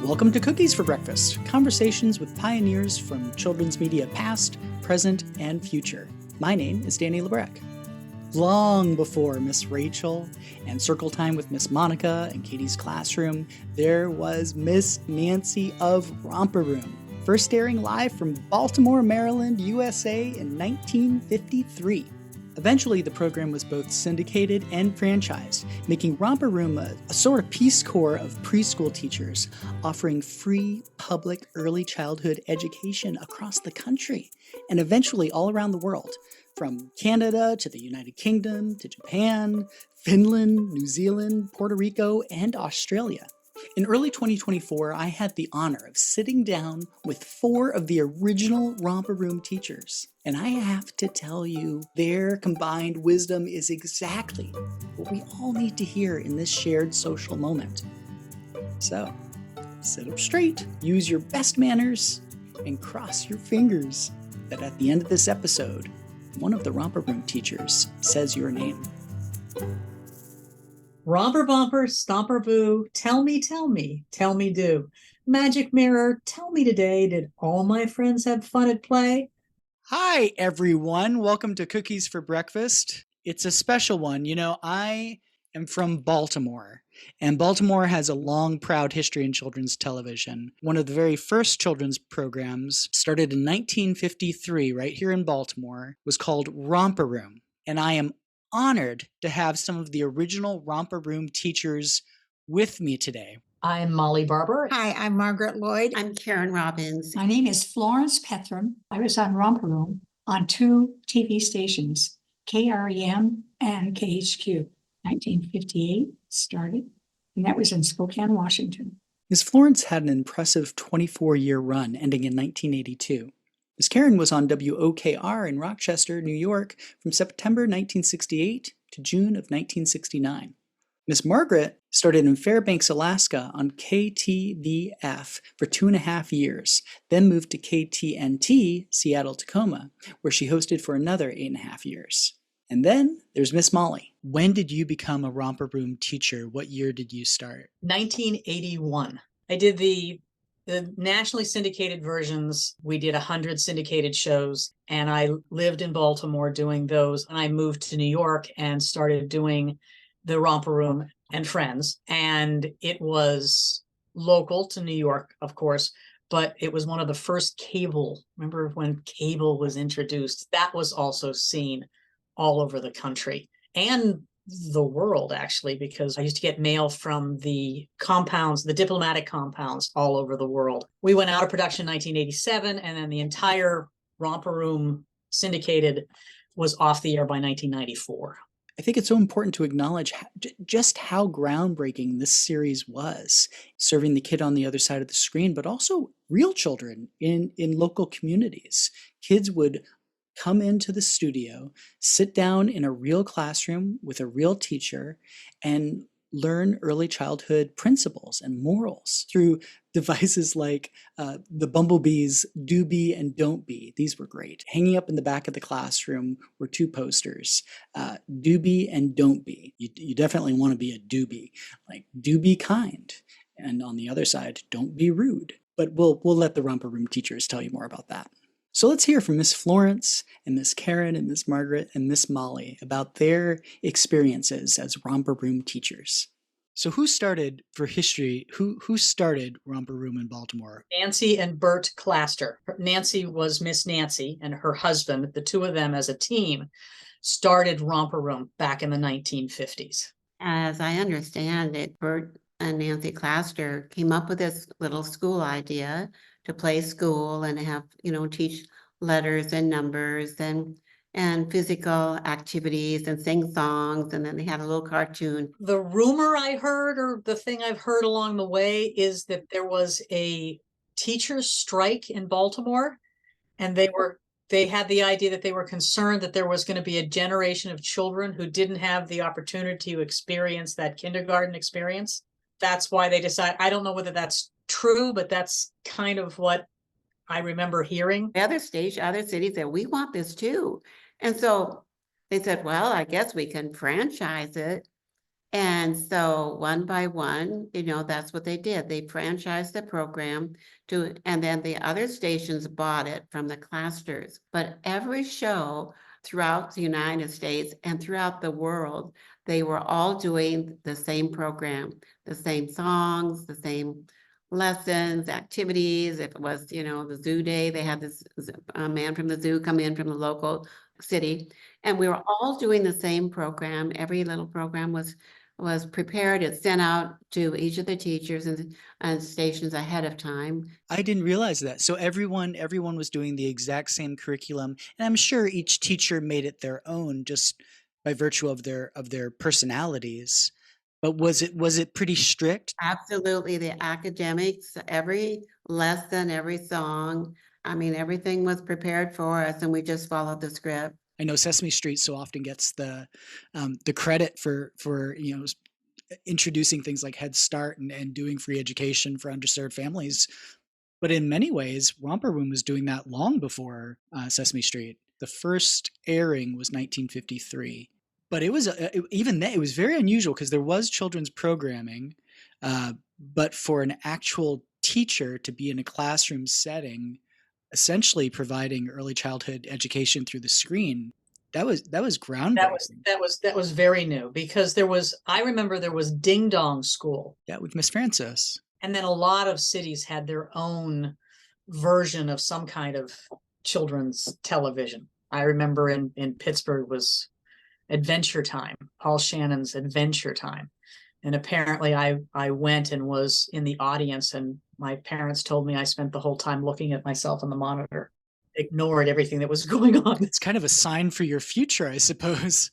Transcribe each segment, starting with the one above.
Welcome to Cookies for Breakfast, conversations with pioneers from children's media past, present, and future. My name is Danny Lebrecq. Long before Miss Rachel and Circle Time with Miss Monica and Caitie's Classroom, there was Miss Nancy of Romper Room, first airing live from Baltimore, Maryland, USA in 1953. Eventually, the program was both syndicated and franchised, making Romper Room a sort of Peace Corps of preschool teachers, offering free public early childhood education across the country, and eventually all around the world, from Canada to the United Kingdom to Japan, Finland, New Zealand, Puerto Rico, and Australia. In early 2024, I had the honor of sitting down with 4 of the original Romper Room teachers. And I have to tell you, their combined wisdom is exactly what we all need to hear in this shared social moment. So, sit up straight, use your best manners, and cross your fingers that at the end of this episode, one of the Romper Room teachers says your name. Romper bumper, stomper boo, tell me do. Magic mirror, tell me today, did all my friends have fun at play? Hi, everyone. Welcome to Cookies for Breakfast. It's a special one. You know, I am from Baltimore, and Baltimore has a long, proud history in children's television. One of the very first children's programs, started in 1953 right here in Baltimore, was called Romper Room, and I am honored to have some of the original Romper Room teachers with me today. I'm Molly Barber. Hi, I'm Margaret Lloyd. I'm Karen Robbins. My name is Florence Petheram. I was on Romper Room on 2 TV stations, KREM and KHQ. 1958 started, and that was in Spokane, Washington. Ms. Florence had an impressive 24-year run ending in 1982. Ms. Karen was on WOKR in Rochester, New York from September 1968 to June of 1969. Ms. Margaret started in Fairbanks, Alaska on KTVF for 2.5 years, then moved to KTNT, Seattle, Tacoma, where she hosted for another 8.5 years. And then there's Miss Molly. When did you become a Romper Room teacher? What year did you start? 1981. I did the nationally syndicated versions. We did 100 syndicated shows, and I lived in Baltimore doing those. And I moved to New York and started doing the Romper Room and Friends. And it was local to New York, of course, but it was one of the first cable. Remember when cable was introduced? That was also seen all over the country and the world, actually, because I used to get mail from the compounds, the diplomatic compounds all over the world. We went out of production in 1987, and then the entire Romper Room syndicated was off the air by 1994. I think it's so important to acknowledge just how groundbreaking this series was, serving the kid on the other side of the screen, but also real children in local communities. Kids would come into the studio, sit down in a real classroom with a real teacher, and learn early childhood principles and morals through devices like the Bumblebee's Do Be and Don't Be. These were great. Hanging up in the back of the classroom were 2 posters, Do Be and Don't Be. You definitely want to be a do be, like do be kind. And on the other side, don't be rude. But we'll let the Romper Room teachers tell you more about that. So let's hear from Miss Florence and Miss Karen and Miss Margaret and Miss Molly about their experiences as Romper Room teachers. So who started, for history, who started Romper Room in Baltimore? Nancy and Bert Claster. Nancy was Miss Nancy, and her husband, the 2 of them as a team, started Romper Room back in the 1950s. As I understand it, Bert and Nancy Claster came up with this little school idea to play school and have, teach letters and numbers and physical activities and sing songs. And then they had a little cartoon. The rumor I heard, or the thing I've heard along the way, is that there was a teachers' strike in Baltimore, and they had the idea that they were concerned that there was going to be a generation of children who didn't have the opportunity to experience that kindergarten experience. That's why they decided. I don't know whether that's true, but that's kind of what I remember hearing. Other cities said, we want this too. And so they said, well, I guess we can franchise it. And so one by one, that's what they did. They franchised the program and then the other stations bought it from the Clasters. But every show throughout the United States and throughout the world, they were all doing the same program, the same songs, the same lessons, activities. If it was, the zoo day, they had this man from the zoo come in from the local city, and we were all doing the same program. Every little program was prepared. It's sent out to each of the teachers and stations ahead of time. I didn't realize that. So everyone was doing the exact same curriculum, and I'm sure each teacher made it their own just by virtue of their personalities. But was it pretty strict? Absolutely. The academics, every lesson, every song, I mean, everything was prepared for us, and we just followed the script. I know Sesame Street so often gets the credit for introducing things like Head Start and doing free education for underserved families. But in many ways, Romper Room was doing that long before Sesame Street. The first airing was 1953. But it was even then, it was very unusual because there was children's programming, but for an actual teacher to be in a classroom setting, essentially providing early childhood education through the screen, that was groundbreaking. That was very new, because I remember there was Ding Dong School. Yeah, with Miss Francis. And then a lot of cities had their own version of some kind of children's television. I remember in Pittsburgh was Adventure Time, Paul Shannon's Adventure Time. And apparently I went and was in the audience, and my parents told me I spent the whole time looking at myself on the monitor, ignored everything that was going on. It's kind of a sign for your future, I suppose.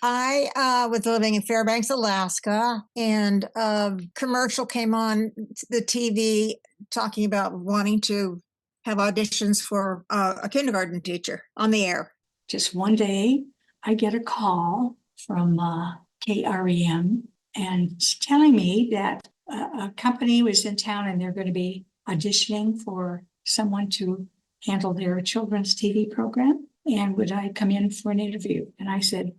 I was living in Fairbanks, Alaska, and a commercial came on the TV talking about wanting to have auditions for a kindergarten teacher on the air. Just one day, I get a call from KREM and telling me that a company was in town and they're going to be auditioning for someone to handle their children's TV program. And would I come in for an interview? And I said,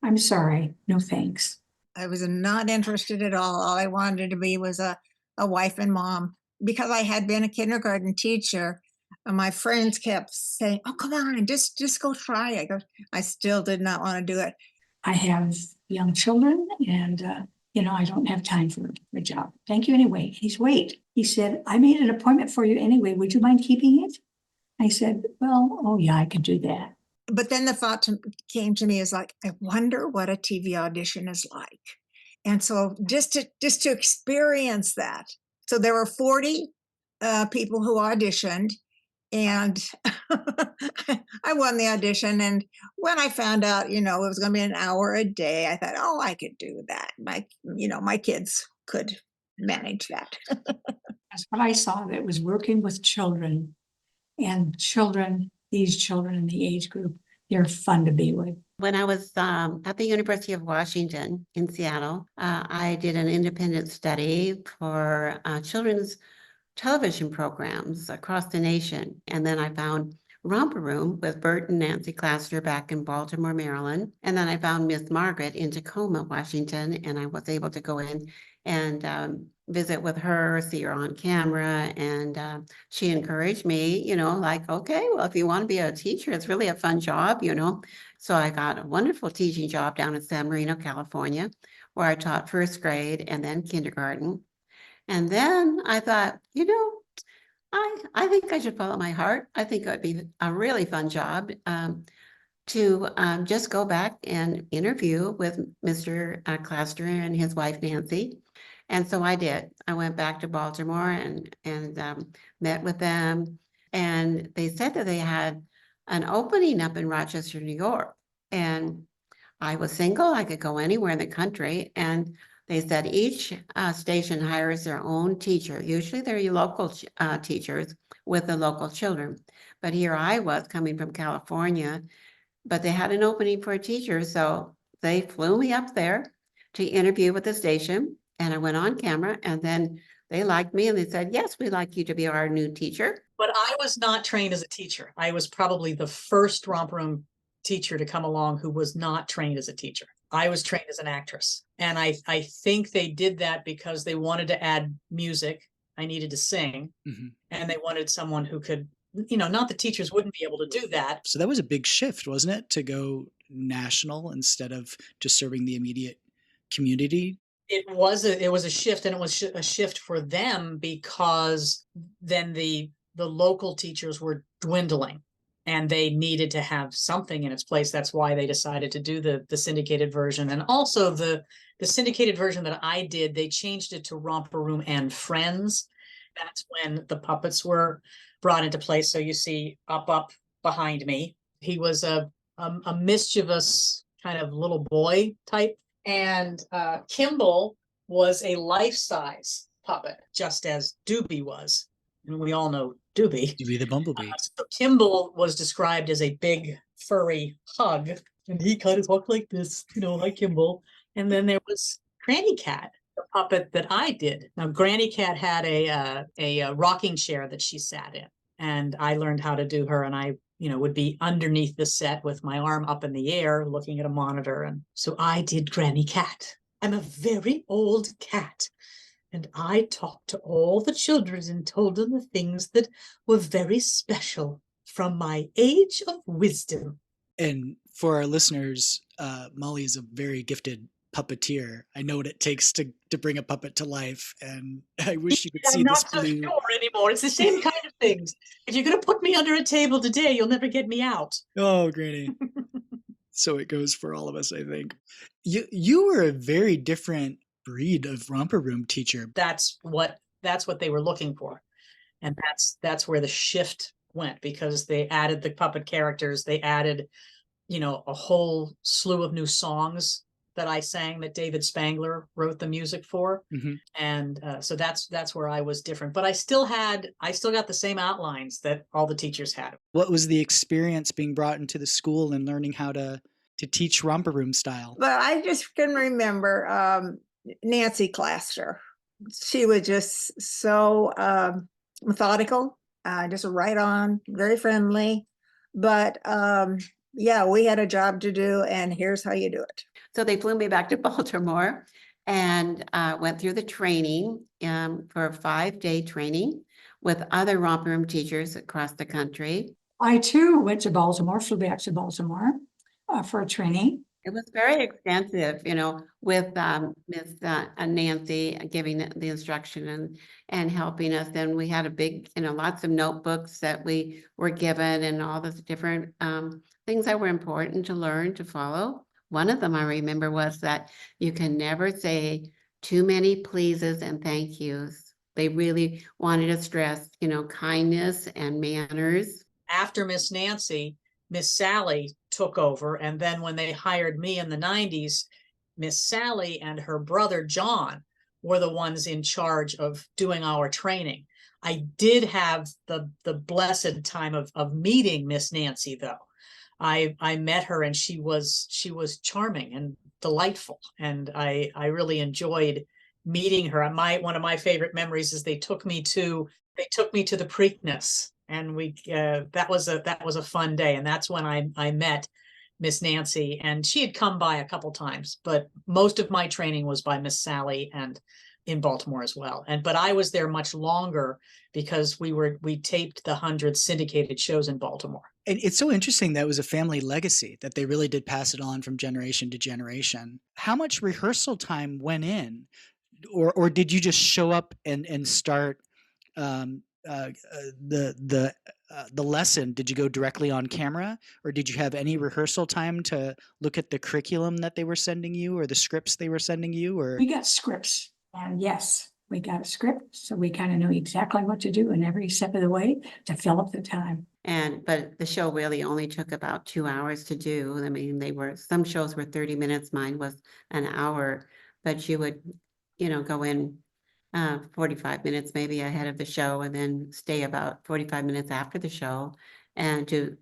I'm sorry, no thanks. I was not interested at all. All I wanted to be was a wife and mom. Because I had been a kindergarten teacher, my friends kept saying, oh, come on, just go try it. I still did not want to do it. I have young children and, I don't have time for a job. Thank you anyway. He said, I made an appointment for you anyway. Would you mind keeping it? I said, well, oh yeah, I could do that. But then the thought came to me is like, I wonder what a TV audition is like. And so just to experience that. So there were 40 people who auditioned, and I won the audition. And when I found out, it was going to be an hour a day, I thought, oh, I could do that. My kids could manage that. That's what I saw, that was working with children. And these children in the age group, they're fun to be with. When I was at the University of Washington in Seattle, I did an independent study for children's television programs across the nation. And then I found Romper Room with Bert and Nancy Claster back in Baltimore, Maryland. And then I found Miss Margaret in Tacoma, Washington, and I was able to go in and visit with her, see her on camera. And she encouraged me, okay, well, if you want to be a teacher, it's really a fun job, So I got a wonderful teaching job down in San Marino, California, where I taught first grade and then kindergarten. And then I thought, I think I should follow my heart. I think it would be a really fun job to just go back and interview with Mr. Claster and his wife, Nancy. And so I did. I went back to Baltimore and met with them. And they said that they had an opening up in Rochester, New York. And I was single. I could go anywhere in the country. And they said each station hires their own teacher. Usually they're your local teachers with the local children. But here I was coming from California, but they had an opening for a teacher. So they flew me up there to interview with the station. And I went on camera, and then they liked me and they said, yes, we'd like you to be our new teacher. But I was not trained as a teacher. I was probably the first Romper Room teacher to come along who was not trained as a teacher. I was trained as an actress. And I think they did that because they wanted to add music. I needed to sing. Mhm. And they wanted someone who could, not the teachers wouldn't be able to do that. So that was a big shift, wasn't it, to go national instead of just serving the immediate community? It was a shift, and it was a shift for them because then the local teachers were dwindling and they needed to have something in its place. That's why they decided to do the syndicated version. And also the syndicated version that I did, they changed it to Romper Room and Friends. That's when the puppets were brought into place. So you see up behind me, he was a mischievous kind of little boy type. And Kimball was a life-size puppet, just as Doobie was. And we all know Doobie. Doobie the Bumblebee. So Kimball was described as a big, furry hug. And he kind of talked like this, like Kimball. And then there was Granny Cat, the puppet that I did. Now, Granny Cat had a rocking chair that she sat in. And I learned how to do her. And I would be underneath the set with my arm up in the air looking at a monitor. And so I did Granny Cat. I'm a very old cat. And I talked to all the children and told them the things that were very special from my age of wisdom. And for our listeners, Molly is a very gifted puppeteer. I know what it takes to bring a puppet to life, and I wish you could see I'm this not so blue. sure anymore. It's the same kind of things. If you're going to put me under a table today, you'll never get me out. Oh, Granny. So it goes for all of us, I think. You were a very different breed of Romper Room teacher. That's what they were looking for, and that's where the shift went, because they added the puppet characters. They added, a whole slew of new songs that I sang that David Spangler wrote the music for. Mm-hmm. And so that's where I was different, but I still got the same outlines that all the teachers had. What was the experience being brought into the school and learning how to teach Romper Room style? But I just can remember Nancy Claster. She was just so methodical, just right on, very friendly. But yeah, we had a job to do, and here's how you do it. So they flew me back to Baltimore and went through the training for a 5-day training with other Romper Room teachers across the country. I too went to Baltimore, flew back to Baltimore for a training. It was very extensive, with Miss Nancy giving the instruction and helping us. And we had a big, lots of notebooks that we were given and all the different things that were important to learn, to follow. One of them I remember was that you can never say too many pleases and thank yous. They really wanted to stress, kindness and manners. After Miss Nancy, Miss Sally took over. And then when they hired me in the 90s, Miss Sally and her brother John were the ones in charge of doing our training. I did have the blessed time of meeting Miss Nancy, though. I met her, and she was charming and delightful, and I really enjoyed meeting her. One of my favorite memories is they took me to the Preakness, and that was a fun day, and that's when I met Miss Nancy, and she had come by a couple times, but most of my training was by Miss Sally and in Baltimore as well. But I was there much longer because we taped the 100 syndicated shows in Baltimore. And it's so interesting that it was a family legacy, that they really did pass it on from generation to generation. How much rehearsal time went in, or did you just show up and start the lesson? Did you go directly on camera, or did you have any rehearsal time to look at the curriculum that they were sending you, or the scripts they were sending you? Or we got scripts, and yes, we got a script, so we kind of knew exactly what to do in every step of the way to fill up the time. But the show really only took about 2 hours to do. I mean, some shows were 30 minutes. Mine was an hour, but you would, go in 45 minutes maybe ahead of the show, and then stay about 45 minutes after the show, and to,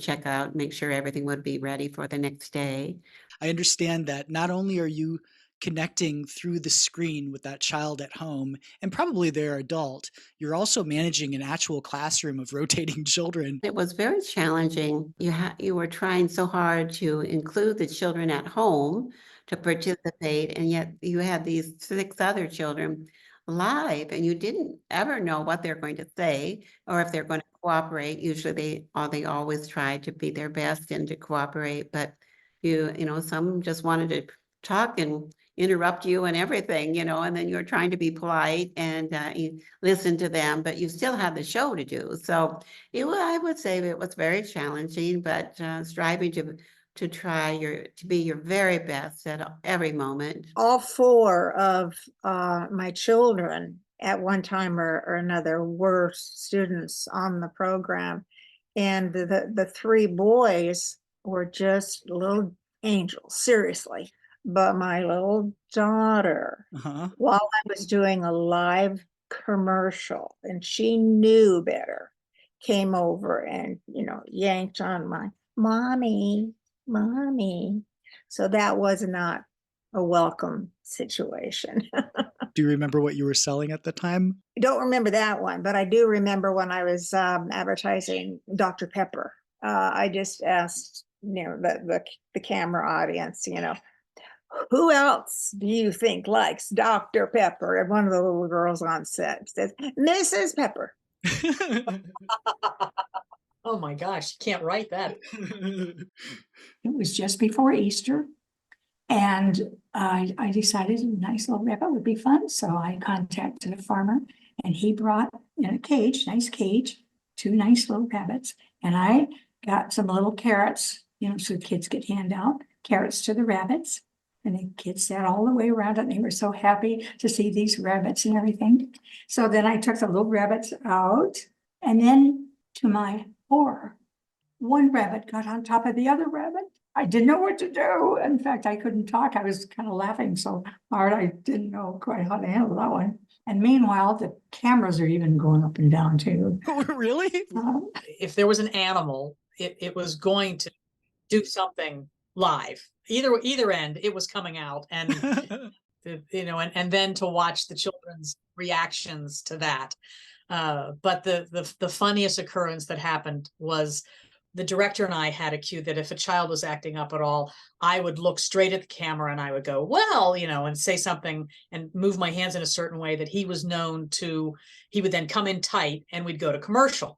check out, make sure everything would be ready for the next day. I understand that not only are you connecting through the screen with that child at home and probably their adult, you're also managing an actual classroom of rotating children. It was very challenging. You were trying so hard to include the children at home to participate, and yet you had these 6 other children live, and you didn't ever know what they're going to say or if they're going to cooperate. Usually they always try to be their best and to cooperate, but you know, some just wanted to talk and interrupt you and everything, you know, and then you're trying to be polite and you listen to them, but you still have the show to do. So I would say it was very challenging, but striving to be your very best at every moment. All 4 of my children at one time or another were students on the program. And the 3 boys were just little angels, seriously. But my little daughter, while I was doing a live commercial and she knew better, came over and, you know, yanked on my mommy. So that was not a welcome situation. Do you remember what you were selling at the time? I don't remember that one, but I do remember when I was advertising Dr. Pepper. I just asked, you know, the camera audience, you know, who else do you think likes Dr. Pepper? And one of the little girls on set says, Mrs. Pepper. Oh my gosh, you can't write that. It was just before Easter, and I decided a nice little rabbit would be fun. So I contacted a farmer, and he brought in a cage, nice cage, 2 nice little rabbits. And I got some little carrots, you know, so kids could hand out carrots to the rabbits. And the kids sat all the way around it. And they were so happy to see these rabbits and everything. So then I took the little rabbits out, and then to my horror, one rabbit got on top of the other rabbit. I didn't know what to do. In fact, I couldn't talk. I was kind of laughing so hard. I didn't know quite how to handle that one. And meanwhile, the cameras are even going up and down too. Oh, really? If there was an animal, it was going to do something live. Either end, it was coming out, and you know, and then to watch the children's reactions to that. But the funniest occurrence that happened was the director and I had a cue that if a child was acting up at all, I would look straight at the camera and I would go, well, you know, and say something and move my hands in a certain way that he was known to. He would then come in tight and we'd go to commercial.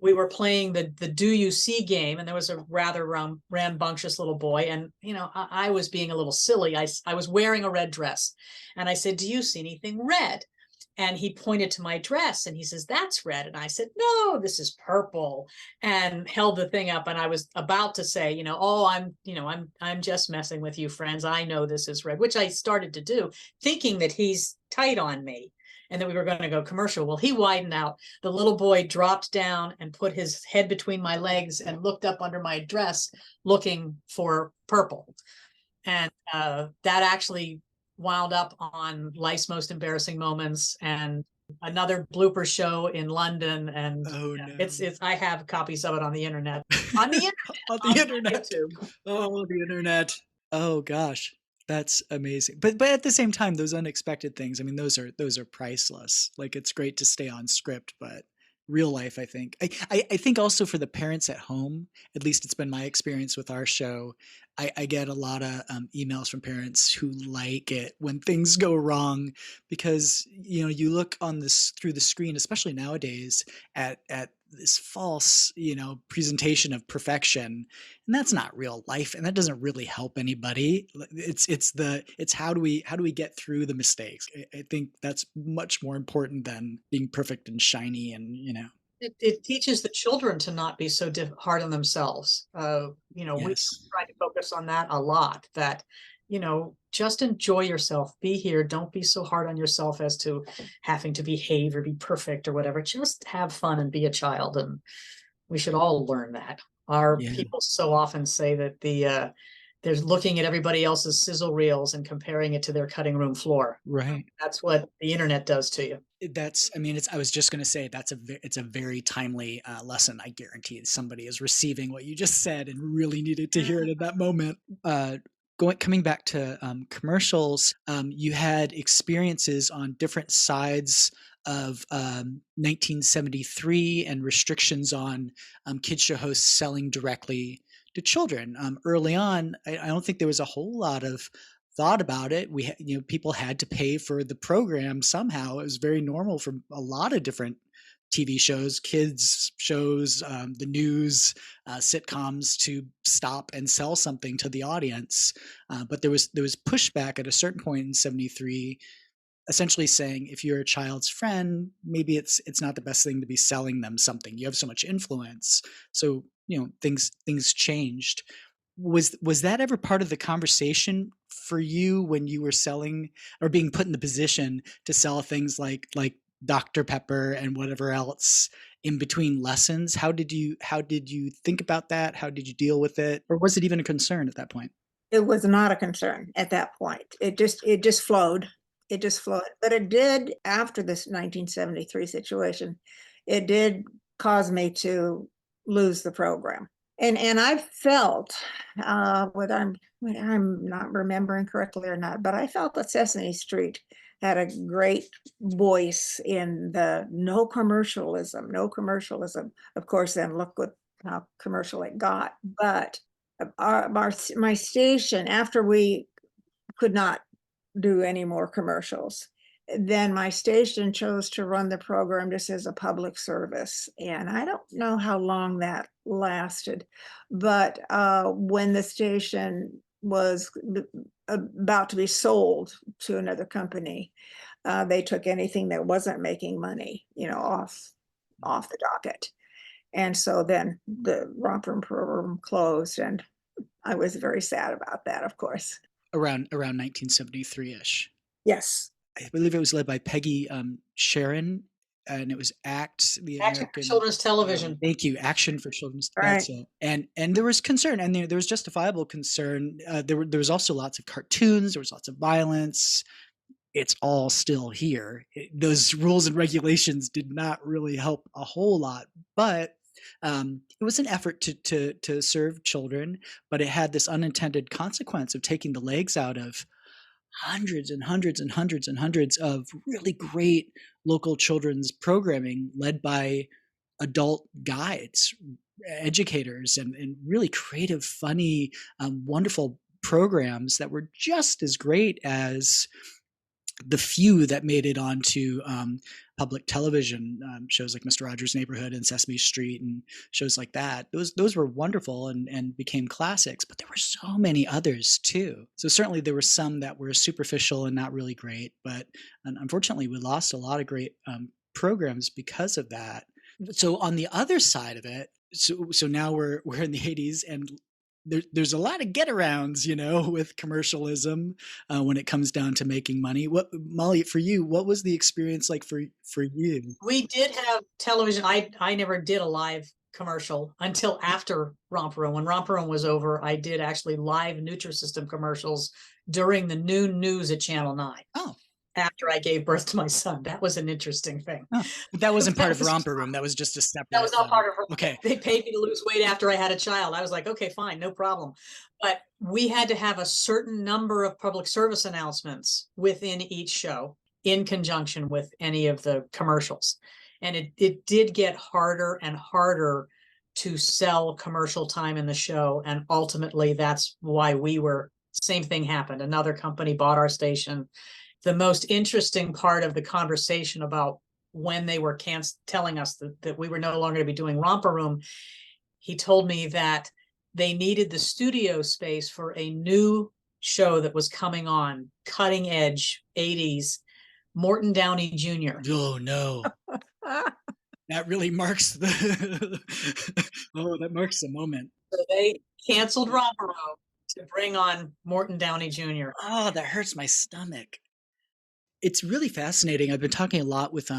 We were playing the Do You See game, and there was a rather rambunctious little boy. And, you know, I was being a little silly. I was wearing a red dress, and I said, do you see anything red? And he pointed to my dress and he says, that's red. And I said, no, this is purple, and held the thing up. And I was about to say, you know, oh, I'm just messing with you, friends. I know this is red, which I started to do, thinking that he's tight on me and that we were going to go commercial. Well, he widened out. The little boy dropped down and put his head between my legs and looked up under my dress looking for purple. And that actually wound up on Life's Most Embarrassing Moments and another blooper show in London. And Oh, no. it's I have copies of it on the internet. On the internet. YouTube. Oh, the internet. Oh gosh. That's amazing. But at the same time, those unexpected things, I mean, those are priceless. Like, it's great to stay on script, but real life, I think. I think also for the parents at home, at least it's been my experience with our show, I get a lot of emails from parents who like it when things go wrong, because, you know, you look on this through the screen, especially nowadays, at this false, you know, presentation of perfection, and that's not real life, and that doesn't really help anybody. It's how do we get through the mistakes? I think that's much more important than being perfect and shiny, and, you know. It teaches the children to not be so hard on themselves. You know, Yes. we try to focus on that a lot, that, you know, just enjoy yourself, be here. Don't be so hard on yourself as to having to behave or be perfect or whatever. Just have fun and be a child. And we should all learn that. People so often say that they're looking at everybody else's sizzle reels and comparing it to their cutting room floor. Right. That's what the internet does to you. I was just going to say, it's a very timely lesson. I guarantee somebody is receiving what you just said and really needed to hear it at that moment. Coming back to commercials, you had experiences on different sides of 1973 and restrictions on kids show hosts selling directly to children. Early on, I don't think there was a whole lot of thought about it. People had to pay for the program somehow. It was very normal for a lot of different TV shows, kids shows, the news, sitcoms to stop and sell something to the audience. But there was pushback at a certain point in '73, essentially saying if you're a child's friend, maybe it's not the best thing to be selling them something. You have so much influence. So things changed. Was that ever part of the conversation for you when you were selling or being put in the position to sell things like Dr. Pepper and whatever else in between lessons? How did you think about that? How did you deal with it? Or was it even a concern at that point? It was not a concern at that point. It just flowed. It just flowed. But it did, after this 1973 situation, it did cause me to lose the program. And I felt, whether I'm not remembering correctly or not, but I felt that Sesame Street had a great voice in the no commercialism. Of course, then look how commercial it got. But my station, after we could not do any more commercials, then my station chose to run the program just as a public service. And I don't know how long that lasted, but when the station was about to be sold to another company, they took anything that wasn't making money, off the docket. And so then the Romper Room closed, and I was very sad about that, of course. Around 1973-ish. Yes. I believe it was led by Peggy Sharon, and it was Action for Children's Television. Thank you, Action for Children's. Right. And there was concern, and there was justifiable concern. There was also lots of cartoons. There was lots of violence. It's all still here. Those rules and regulations did not really help a whole lot, but it was an effort to serve children. But it had this unintended consequence of taking the legs out of hundreds and hundreds and hundreds and hundreds of really great local children's programming led by adult guides, educators, and really creative, funny, wonderful programs that were just as great as the few that made it onto public television, shows like Mr. Rogers' Neighborhood and Sesame Street and shows like that. Those were wonderful and became classics, but there were so many others too. So certainly there were some that were superficial and not really great, but unfortunately we lost a lot of great programs because of that. So on the other side of it, so now we're in the 80s, and there's a lot of get-arounds, with commercialism when it comes down to making money. Molly, for you, what was the experience like for you? We did have television. I never did a live commercial until after Romper Room. When Romper Room was over, I did actually live Nutrisystem commercials during the noon news at Channel 9. Oh. After I gave birth to my son. That was an interesting thing. Oh, but that wasn't part of Romper Room. That was just a separate. That was not part of Romper. Okay. They paid me to lose weight after I had a child. I was like, okay, fine, no problem. But we had to have a certain number of public service announcements within each show in conjunction with any of the commercials. And it did get harder and harder to sell commercial time in the show. And ultimately, that's why same thing happened. Another company bought our station. The most interesting part of the conversation about when they were telling us that we were no longer going to be doing Romper Room, he told me that they needed the studio space for a new show that was coming on, cutting edge 80s, Morton Downey Jr. Oh, no. That really marks that marks the moment. So they canceled Romper Room to bring on Morton Downey Jr. Oh, that hurts my stomach. It's really fascinating. I've been talking a lot with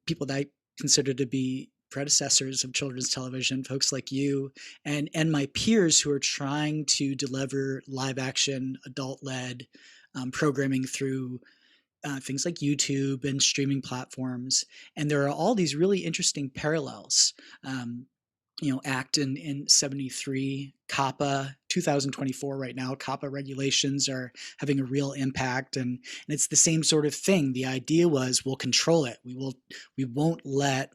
people that I consider to be predecessors of children's television, folks like you and my peers who are trying to deliver live action, adult-led programming through things like YouTube and streaming platforms. And there are all these really interesting parallels. act in 73, COPPA, 2024 right now. COPPA regulations are having a real impact, and it's the same sort of thing. The idea was we'll control it. We won't let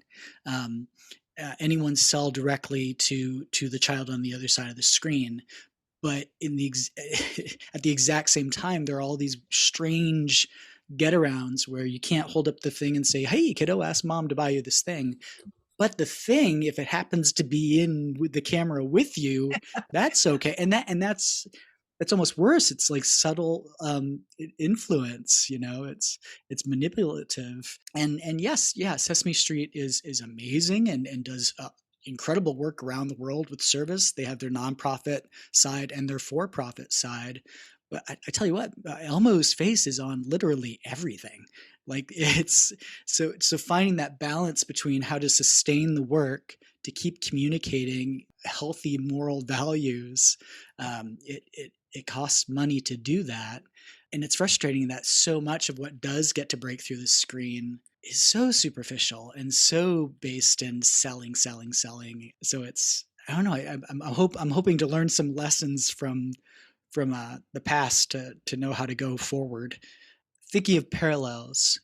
anyone sell directly to the child on the other side of the screen. But at the exact same time, there are all these strange get-arounds where you can't hold up the thing and say, "Hey, kiddo, ask mom to buy you this thing." But the thing, if it happens to be in with the camera with you, that's okay. And that's almost worse. It's like subtle influence, it's manipulative. And yes, Sesame Street is amazing and does incredible work around the world with service. They have their nonprofit side and their for-profit side. But I tell you what, Elmo's face is on literally everything. Like it's so finding that balance between how to sustain the work to keep communicating healthy moral values. It costs money to do that. And it's frustrating that so much of what does get to break through the screen is so superficial and so based in selling. So it's, I don't know. I'm hoping to learn some lessons from the past to know how to go forward. Thinking of parallels,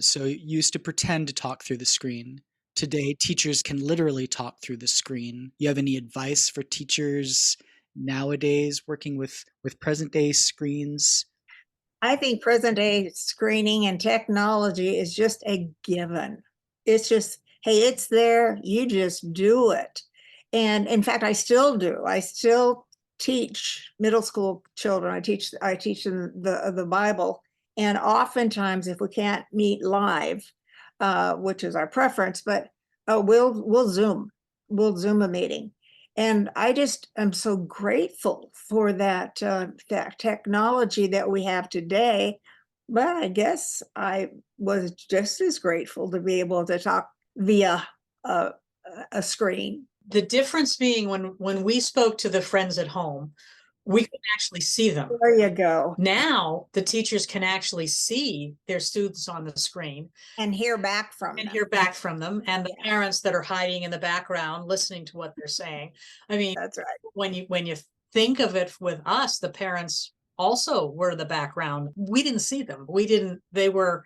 so you used to pretend to talk through the screen. Today, teachers can literally talk through the screen. You have any advice for teachers nowadays working with present day screens? I think present day screening and technology is just a given. It's just, hey, it's there, you just do it. And in fact, I still do. I still teach middle school children. I teach them the Bible. And oftentimes, if we can't meet live, which is our preference, but we'll Zoom a meeting. And I just am so grateful for that technology that we have today. But I guess I was just as grateful to be able to talk via a screen. The difference being when we spoke to the friends at home, we could actually see them. There you go. Now the teachers can actually see their students on the screen and hear back from them. And the parents that are hiding in the background listening to what they're saying. I mean, that's right. When you think of it with us, the parents also were the background. We didn't see them. They were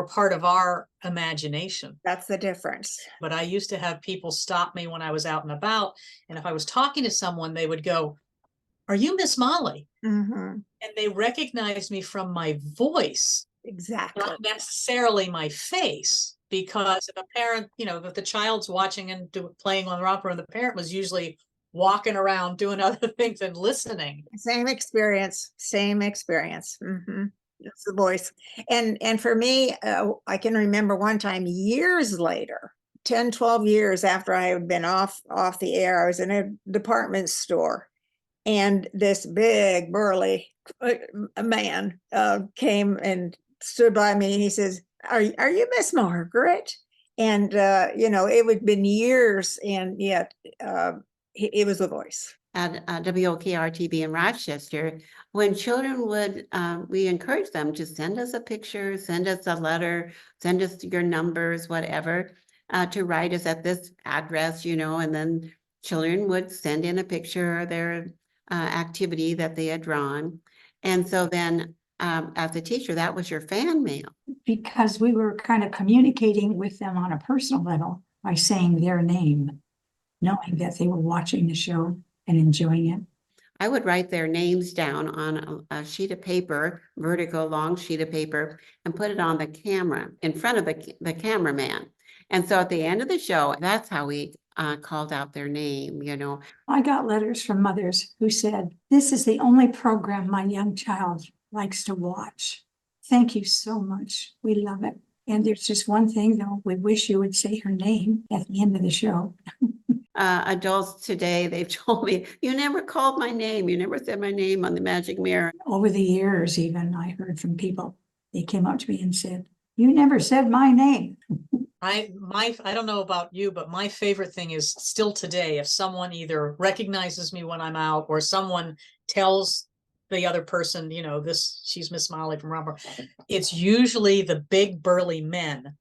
part of our imagination. That's the difference. But I used to have people stop me when I was out and about. And if I was talking to someone, they would go, "Are you Miss Molly?" Mm-hmm. And they recognized me from my voice. Exactly. Not necessarily my face, because if a parent, if the child's watching and playing on the Romper Room, the parent was usually walking around doing other things and listening. Same experience. Mm-hmm. It's the voice. And for me, I can remember one time years later, 10, 12 years after I had been off the air, I was in a department store. And this big, burly man came and stood by me, and he says, are you Miss Margaret? And, it would have been years, and yet it was the voice. At WOKR TV in Rochester, when children would, we encourage them to send us a picture, send us a letter, send us your numbers, whatever, to write us at this address, and then children would send in a picture of their activity that they had drawn. And so then as a teacher, that was your fan mail. Because we were kind of communicating with them on a personal level by saying their name, knowing that they were watching the show and enjoying it. I would write their names down on a sheet of paper, vertical, long sheet of paper, and put it on the camera in front of the cameraman. And so at the end of the show, that's how we called out their name, I got letters from mothers who said, "This is the only program my young child likes to watch. Thank you so much. We love it." And there's just one thing, though. We wish you would say her name at the end of the show. Adults today, they've told me, "You never called my name. You never said my name on the magic mirror." Over the years, even, I heard from people. They came up to me and said, "You never said my name." I don't know about you, but my favorite thing is still today, if someone either recognizes me when I'm out or someone tells the other person, she's Miss Molly from Romper, it's usually the big burly men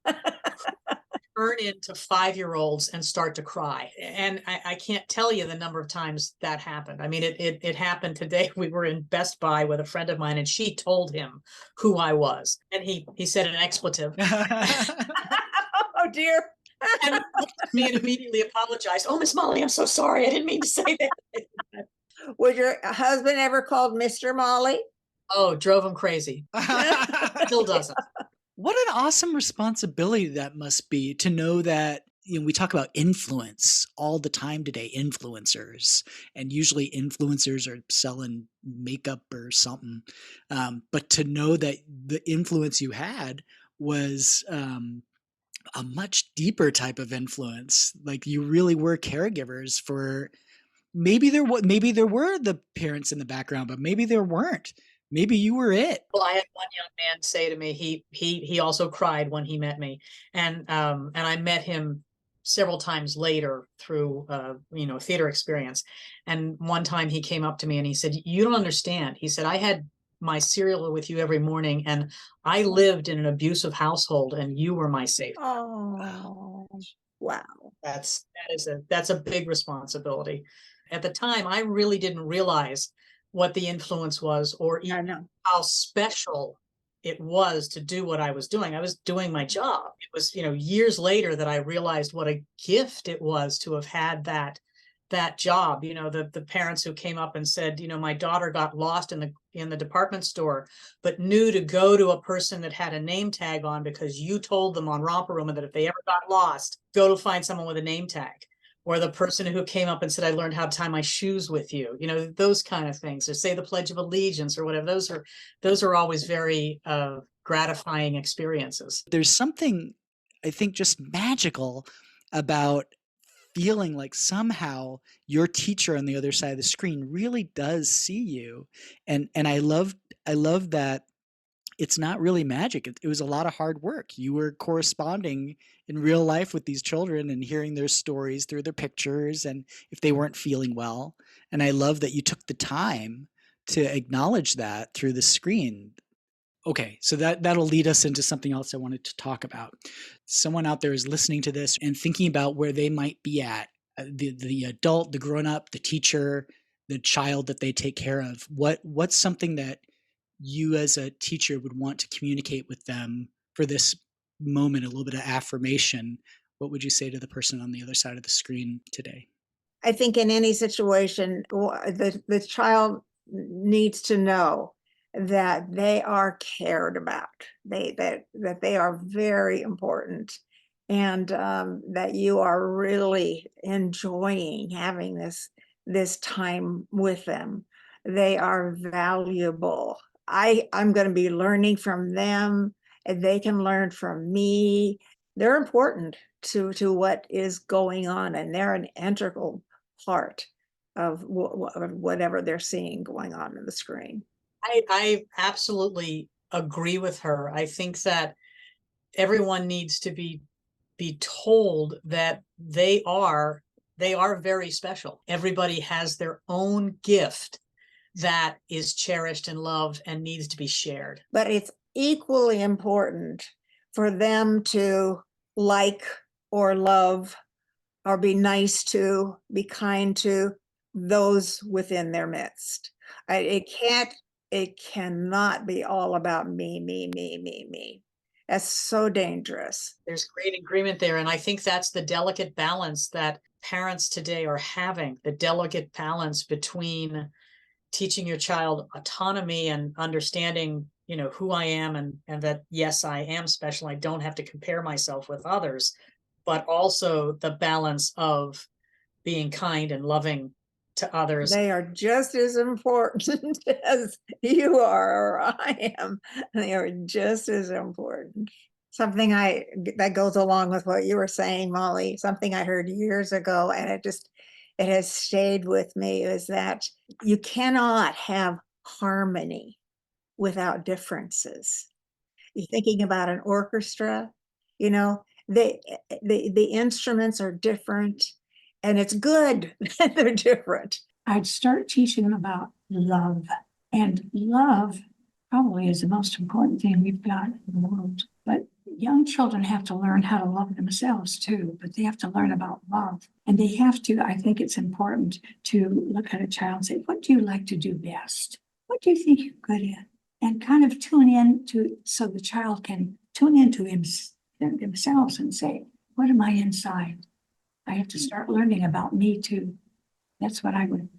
turn into 5-year-olds and start to cry. And I can't tell you the number of times that happened. I mean, it happened today. We were in Best Buy with a friend of mine, and she told him who I was. And he said an expletive. Oh, dear. And he looked at me and immediately apologized. Oh, Miss Molly, I'm so sorry. I didn't mean to say that. Was your husband ever called Mr. Molly? Oh, drove him crazy. Still doesn't. What an awesome responsibility that must be, to know that, we talk about influence all the time today, influencers, and usually influencers are selling makeup or something. But to know that the influence you had was a much deeper type of influence. Like, you really were caregivers for, maybe there were the parents in the background, but maybe there weren't. Maybe you were it. Well, I had one young man say to me, he also cried when he met me, and I met him several times later through theater experience. And one time he came up to me and he said, "You don't understand." He said, "I had my cereal with you every morning, and I lived in an abusive household, and you were my safe." Oh, wow. That's a big responsibility. At the time, I really didn't realize what the influence was, or I even know. how special it was to do what I was doing. I was doing my job. It was, years later that I realized what a gift it was to have had that job. The parents who came up and said, my daughter got lost in the department store, but knew to go to a person that had a name tag on, because you told them on Romper Room that if they ever got lost, go to find someone with a name tag. Or the person who came up and said, "I learned how to tie my shoes with you," those kind of things, or say the Pledge of Allegiance or whatever. Those are always very gratifying experiences. There's something, I think, just magical about feeling like somehow your teacher on the other side of the screen really does see you. And I love that it's not really magic. It was a lot of hard work. You were corresponding in real life with these children and hearing their stories through their pictures, and if they weren't feeling well. And I love that you took the time to acknowledge that through the screen. Okay, so that'll lead us into something else I wanted to talk about. Someone out there is listening to this and thinking about where they might be at, the adult, the grown-up, the teacher, the child that they take care of. What's something that you as a teacher would want to communicate with them for this moment, a little bit of affirmation? What would you say to the person on the other side of the screen today? I think in any situation, the child needs to know that they are cared about, that they are very important, and that you are really enjoying having this time with them. They are valuable. I'm going to be learning from them, and they can learn from me. They're important to what is going on, and they're an integral part of whatever they're seeing going on in the screen. I absolutely agree with her. I think that everyone needs to be told that they are very special. Everybody has their own gift that is cherished and loved and needs to be shared. But it's equally important for them to like or love or be nice to, be kind to those within their midst. It cannot be all about me. That's so dangerous. There's great agreement there. And I think that's the delicate balance that parents today are having, the delicate balance between teaching your child autonomy and understanding, who I am, and that, yes, I am special. I don't have to compare myself with others, but also the balance of being kind and loving to others. They are just as important as you are or I am. They are just as important. Something that goes along with what you were saying, Molly, something I heard years ago, and it has stayed with me, is that you cannot have harmony without differences. You're thinking about an orchestra, the instruments are different, and it's good that they're different. I'd start teaching them about love, and love probably is the most important thing we've got in the world. But young young children have to learn how to love themselves too, but they have to learn about love. And they have to, I think it's important to look at a child and say, what do you like to do best? What do you think you're good at? And kind of tune in to, so the child can tune into themselves and say, what am I inside? I have to start learning about me too. That's what I would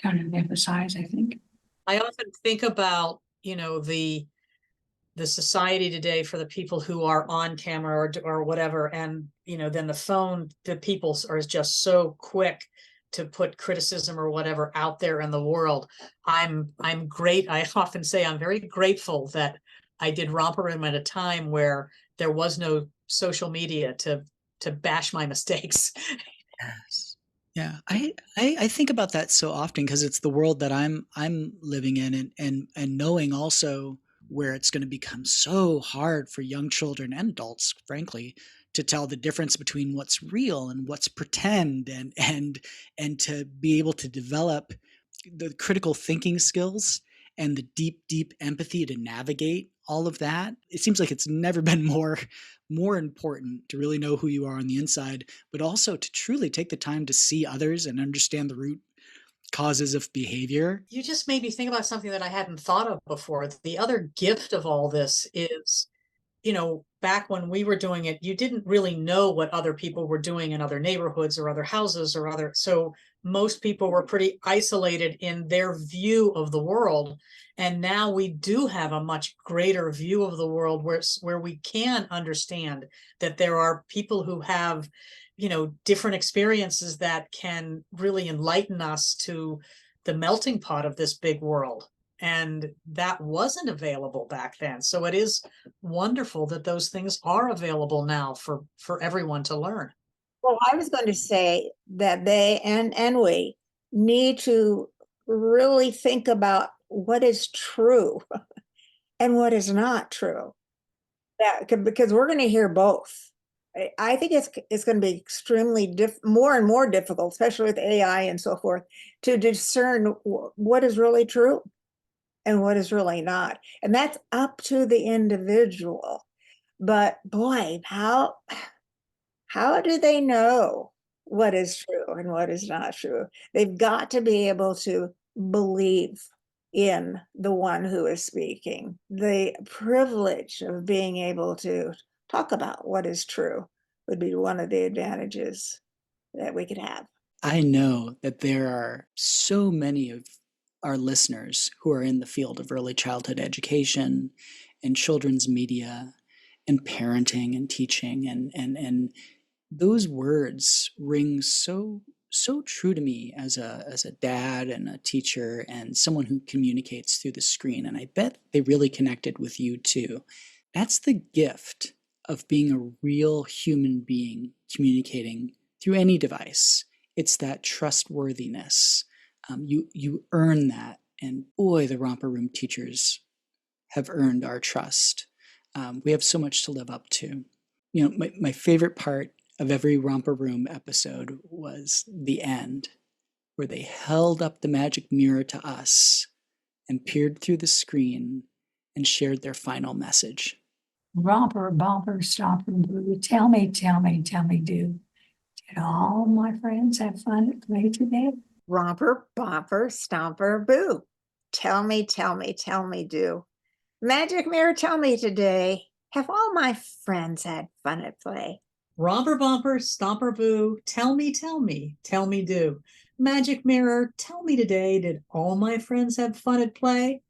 kind of emphasize, I think. I often think about, the society today for the people who are on camera or whatever. And, then the people are just so quick to put criticism or whatever out there in the world. I'm great. I often say I'm very grateful that I did Romper Room at a time where there was no social media to bash my mistakes. Yes. Yeah. I think about that so often because it's the world that I'm living in and knowing also where it's going to become so hard for young children and adults, frankly, to tell the difference between what's real and what's pretend and to be able to develop the critical thinking skills and the deep empathy to navigate all of that. It seems like it's never been more important to really know who you are on the inside, but also to truly take the time to see others and understand the root causes of behavior. You just made me think about something that I hadn't thought of before. The other gift of all this is, back when we were doing it, you didn't really know what other people were doing in other neighborhoods or other houses or so most people were pretty isolated in their view of the world. And now we do have a much greater view of the world where we can understand that there are people who have, different experiences that can really enlighten us to the melting pot of this big world. And that wasn't available back then. So it is wonderful that those things are available now for everyone to learn. Well, I was going to say that they and we need to really think about what is true and what is not true. Because we're going to hear both. I think it's going to be extremely more and more difficult, especially with AI and so forth, to discern what is really true and what is really not. And that's up to the individual. But boy, how do they know what is true and what is not true? They've got to be able to believe in the one who is speaking. The privilege of being able to talk about what is true would be one of the advantages that we could have. I know that there are so many of our listeners who are in the field of early childhood education and children's media and parenting and teaching and those words ring so true to me as a dad and a teacher and someone who communicates through the screen. And I bet they really connected with you too. That's the gift of being a real human being communicating through any device. It's that trustworthiness. You earn that. And boy, the Romper Room teachers have earned our trust. We have so much to live up to. My favorite part of every Romper Room episode was the end, where they held up the magic mirror to us and peered through the screen and shared their final message. Romper, bumper, stomper, boo. Tell me, do. Did all my friends have fun at play today? Romper, bumper, stomper, boo. Tell me, do. Magic mirror, tell me today. Have all my friends had fun at play? Romper bumper, stomper boo, tell me, do. Magic mirror, tell me today, did all my friends have fun at play?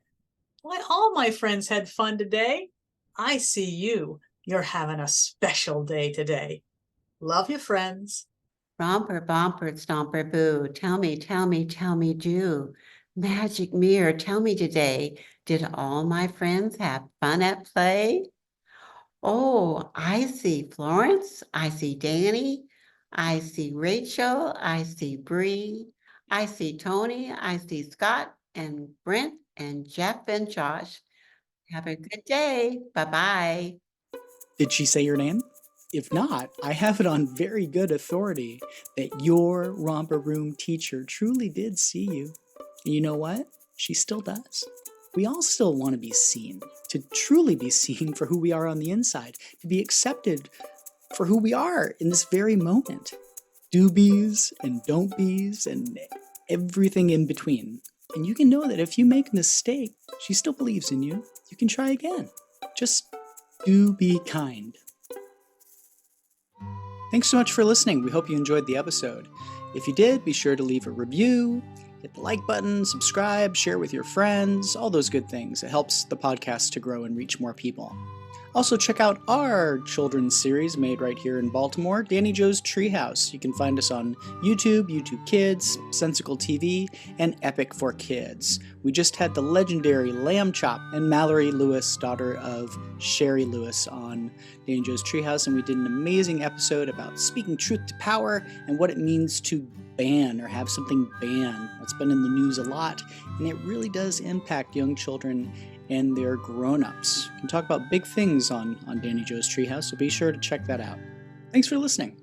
Why, all my friends had fun today. I see you. You're having a special day today. Love you, friends. Romper, bumper, stomper, boo. Tell me, do. Magic mirror, tell me today, did all my friends have fun at play? Oh, I see Florence, I see Danny, I see Rachel, I see Bree, I see Tony, I see Scott and Brent and Jeff and Josh. Have a good day. Bye-bye. Did she say your name? If not, I have it on very good authority that your Romper Room teacher truly did see you. And you know what? She still does. we all still want to be seen, to truly be seen for who we are on the inside, to be accepted for who we are in this very moment. Do be's and don't be's and everything in between. And you can know that if you make a mistake, she still believes in you. You can try again. Just do be kind. Thanks so much for listening. We hope you enjoyed the episode. If you did, be sure to leave a review, hit the like button, subscribe, share with your friends, all those good things. It helps the podcast to grow and reach more people. Also, check out our children's series made right here in Baltimore, Danny Joe's Treehouse. You can find us on YouTube, YouTube Kids, Sensical TV, and Epic for Kids. We just had the legendary Lamb Chop and Mallory Lewis, daughter of Sherry Lewis, on Danny Joe's Treehouse, and we did an amazing episode about speaking truth to power and what it means to ban or have something banned. That's been in the news a lot, and it really does impact young children and their grown-ups. We can talk about big things on Danny Joe's Treehouse, so be sure to check that out. Thanks for listening.